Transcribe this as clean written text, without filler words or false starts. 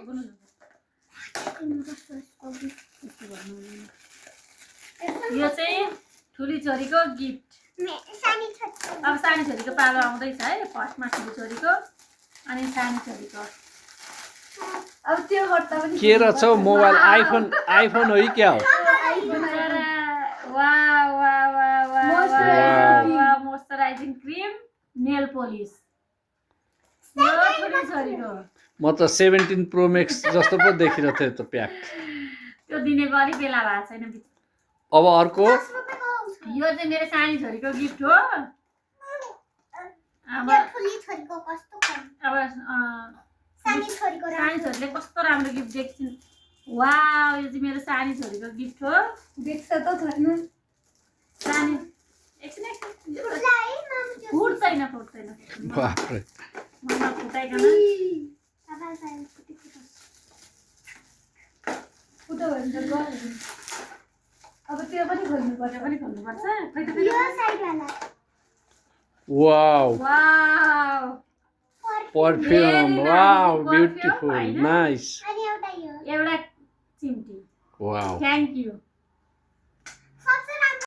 यो चाहिँ ठुली छोरीको गिफ्ट। अब सानी छोरीको पालो आउँदैछ है। फर्स्टमा ठुली छोरीको अनि सानी छोरीको। अब त्यो गर्दा पनि के रहेछ मोबाइल आइफोन हो कि क्या हो? मोइस्चराइजिङ क्रिम नेल पोलिस यो ठुली छोरीको। म त 17 प्रो मैक्स जस्तो पो देखिरहेको थियो त प्याक। त्यो दिनेको अलिक बेला भएको छैन। अब अर्को यो चाहिँ मेरो सानी छोरीको गिफ्ट हो। अब सानी छोरीले कस्तो राम्रो गिफ्ट देख्छिन्। वाउ यो चाहिँ मेरो सानी छोरीको गिफ्ट हो। देख्छ त छैन सानी एकछिन फुट्दैन बाफ्रे ममा फुटाइकन फुटो भने त गयो। अब त्यो पनि खोल्नुपर्छ। खोल्नुपर्छ। Wow wow perfume wow beautiful nice एउटा चिम्टी। Wow thank you.